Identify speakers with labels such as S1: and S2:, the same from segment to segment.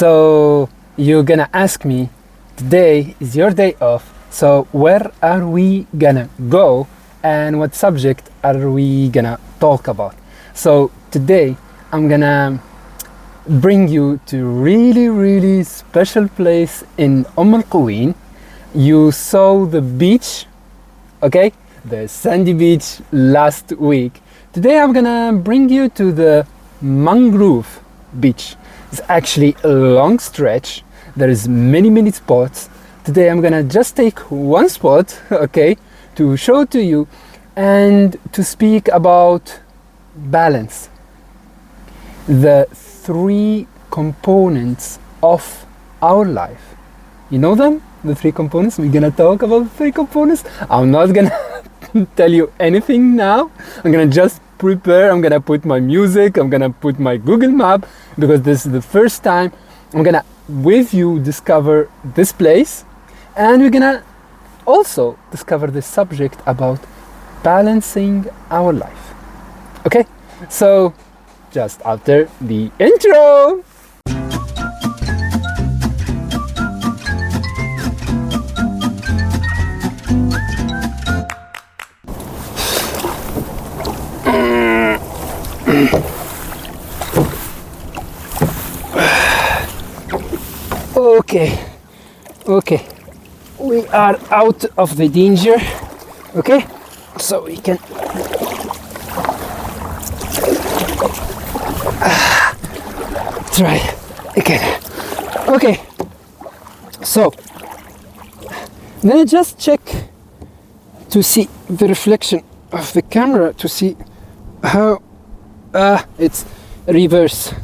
S1: So you're gonna ask me, today is your day off, so where are we gonna go and what subject are we gonna talk about? So today I'm gonna bring you to really special place in Quwain. You saw the beach, okay, the sandy beach last week. Today I'm gonna bring you to the Mangrove beach. It's actually a long stretch. There is many spots. Today I'm gonna just take one spot, okay, to show to you and to speak about balance. The three components of our life. You know them? The three components? We're gonna talk about the three components. I'm not gonna tell you anything now. I'm gonna just prepare. I'm gonna put my music. I'm gonna put my Google map, because this is the first time I'm gonna with you discover this place, and we're gonna also discover the subject about balancing our life. Okay, so just after the intro. Okay, we are out of the danger. Okay, so we can try again. Okay, so then I just check to see the reflection of the camera to see how it's reverse.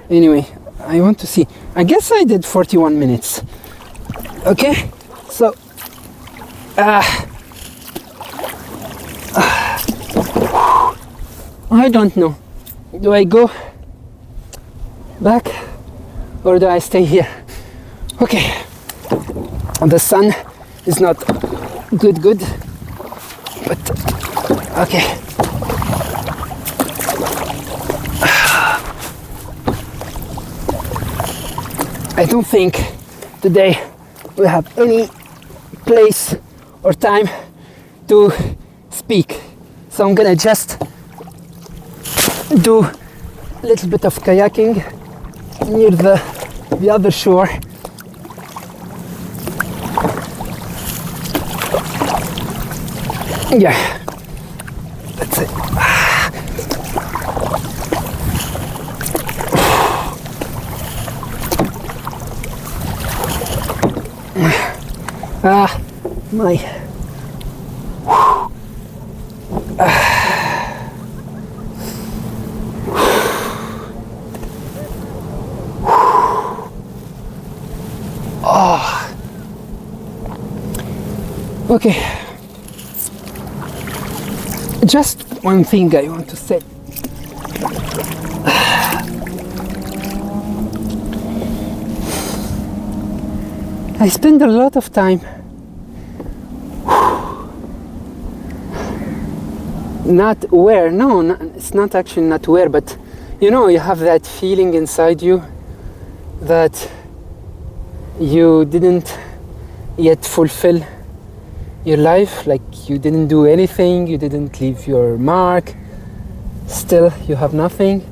S1: Anyway, I want to see. I guess I did 41 minutes. Okay, so I don't know. Do I go back or do I stay here? Okay, the sun is not good, but okay. I don't think today we have any place or time to speak, so I'm gonna just do a little bit of kayaking near the other shore. Yeah, that's it. My okay, just one thing I want to say. I spend a lot of time not aware. No, it's not actually not aware, but you know, you have that feeling inside you that you didn't yet fulfill your life, like you didn't do anything, you didn't leave your mark, still you have nothing.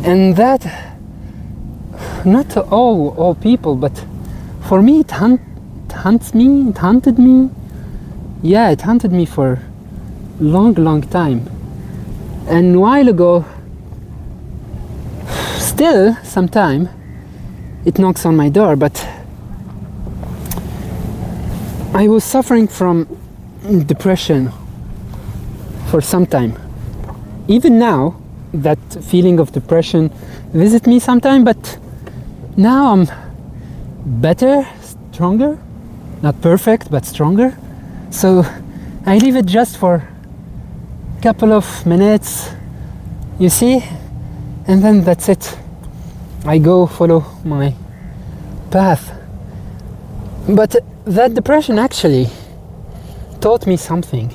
S1: And that, not all people, but for me it hunted me. Yeah, it hunted me for long time. And a while ago, still sometime it knocks on my door, but I was suffering from depression for some time. Even now that feeling of depression visit me sometime, but now I'm better, stronger, not perfect but stronger. So I leave it just for a couple of minutes, you see, and then that's it. I go follow my path. But that depression actually taught me something.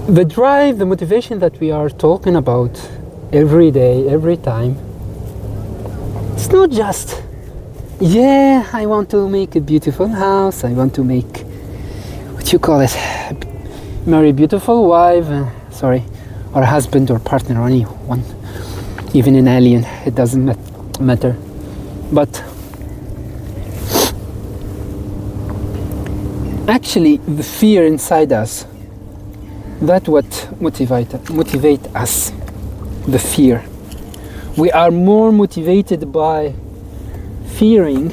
S1: the drive, the motivation that we are talking about every day, every time, it's not just, yeah, I want to make a beautiful house, I want to make, what you call it, marry a beautiful wife, or husband or partner, or anyone, even an alien, it doesn't matter. But actually the fear inside us, that's what motivate us, the fear. We are more motivated by fearing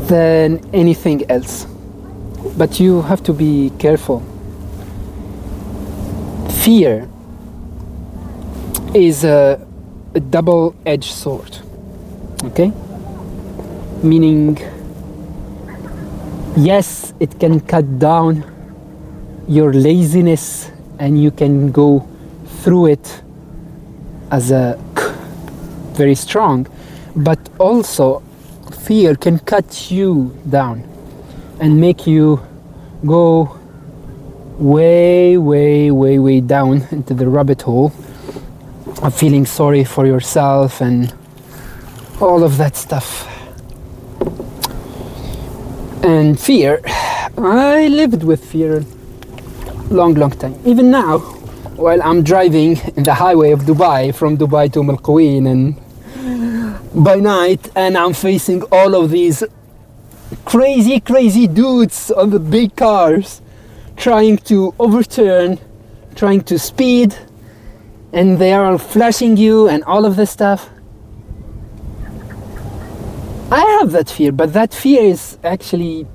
S1: than anything else. But you have to be careful. Fear is a double-edged sword, okay? Meaning, yes, it can cut down your laziness and you can go through it as a very strong, but also fear can cut you down and make you go way down into the rabbit hole of feeling sorry for yourself and all of that stuff. And fear, I lived with fear long time. Even now, while I'm driving in the highway of Dubai, from Dubai to Quwain, and by night, and I'm facing all of these crazy dudes on the big cars trying to overturn, trying to speed, and they are flashing you and all of this stuff. I have that fear, but that fear is actually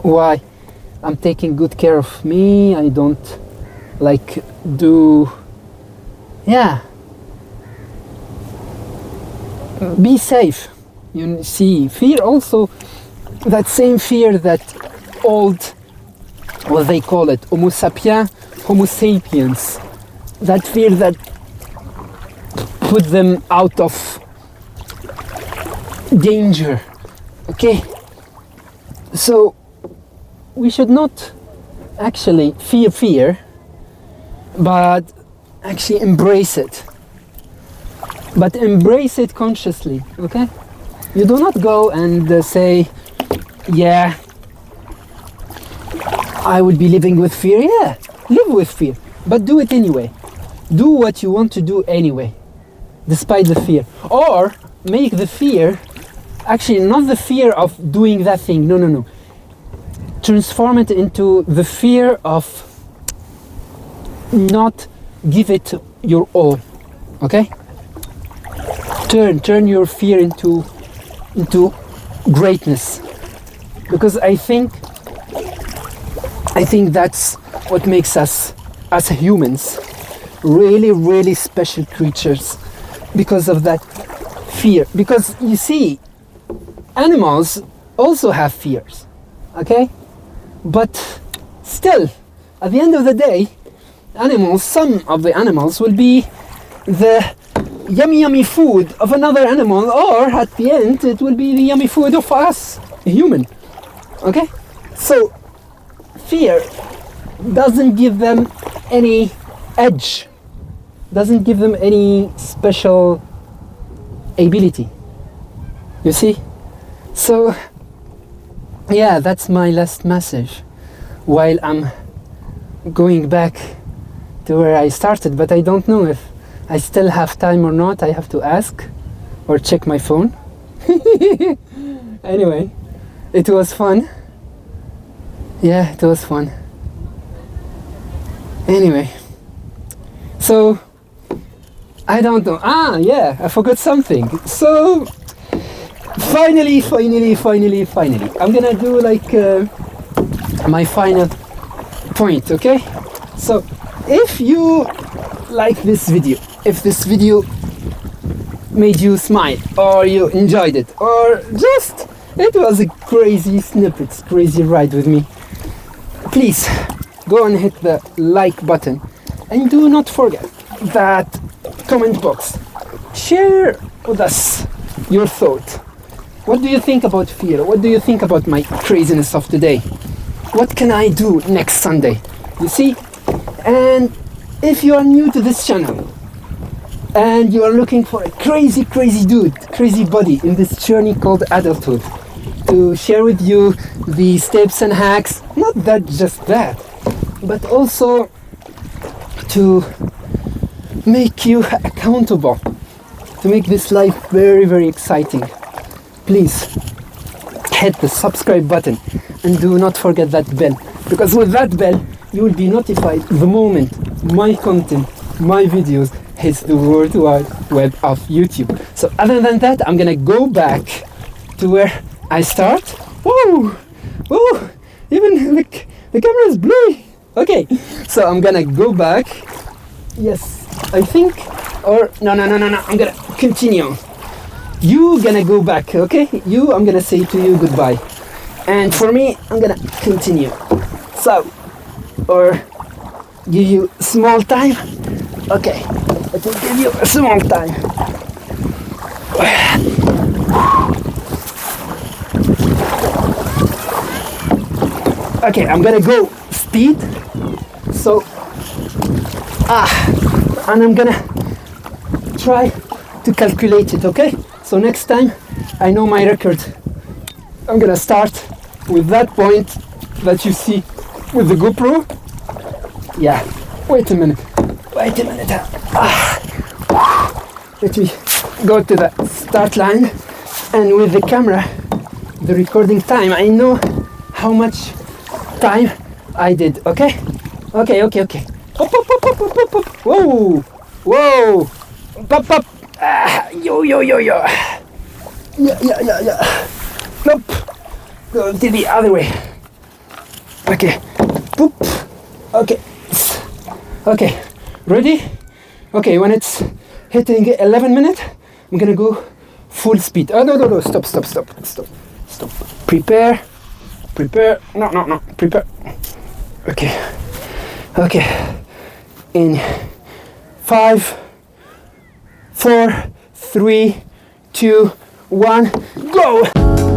S1: why I'm taking good care of me. I don't like do, yeah, be safe. You see, fear also, that same fear that old, what they call it, Homo sapiens, Homo sapiens, that fear that put them out of danger, okay? So we should not actually fear, but actually embrace it. But embrace it consciously, okay? You do not go and say, yeah, I would be living with fear. Yeah, live with fear, but do it anyway. Do what you want to do anyway, despite the fear. Or make the fear, actually not the fear of doing that thing, no. Transform it into the fear of not give it your all, okay? Turn your fear into greatness, because I think that's what makes us as humans really special creatures, because of that fear. Because you see, animals also have fears, okay? But still, at the end of the day, some of the animals will be the yummy food of another animal, or at the end it will be the yummy food of us, a human, okay? So fear doesn't give them any edge, doesn't give them any special ability, you see? So yeah, that's my last message while I'm going back to where I started, but I don't know if I still have time or not. I have to ask or check my phone. Anyway, it was fun. Yeah, it was fun. Anyway, so I don't know. Yeah, I forgot something. So finally, I'm gonna do like my final point, okay? So if you like this video, if this video made you smile, or you enjoyed it, or just it was a crazy snippets, crazy ride with me, please go and hit the like button, and do not forget that comment box. Share with us your thought. What do you think about fear? What do you think about my craziness of today? what can I do next Sunday? You see? And if you are new to this channel and you are looking for a crazy dude, crazy body in this journey called adulthood, to share with you the steps and hacks, not that just that, but also to make you accountable, to make this life very exciting, please hit the subscribe button and do not forget that bell, because with that bell you will be notified the moment my content, my videos hits the World Wide Web of YouTube. So other than that, I'm gonna go back to where I start. Whoa, even the camera is blurry. Okay, so I'm gonna go back. Yes, I think, or no, I'm gonna continue. You gonna go back, okay? I'm gonna say to you goodbye. And for me, I'm gonna continue. So, or give you small time. Okay, let me give you a small time. Okay, I'm gonna go speed. So, and I'm gonna try to calculate it, okay? So next time I know my record. I'm gonna start with that point that you see with the GoPro. Yeah, wait a minute. Let me go to the start line, and with the camera, the recording time, I know how much time I did, okay? Okay. Up. Whoa. Up. Yo. Yeah. Nope. Go to the other way. Okay. Boop. Okay. Ready? Okay, when it's hitting 11 minutes, I'm gonna go full speed. Oh, no. Stop. Prepare. No. Prepare. Okay. In 5, 4, 3, 2, 1, go!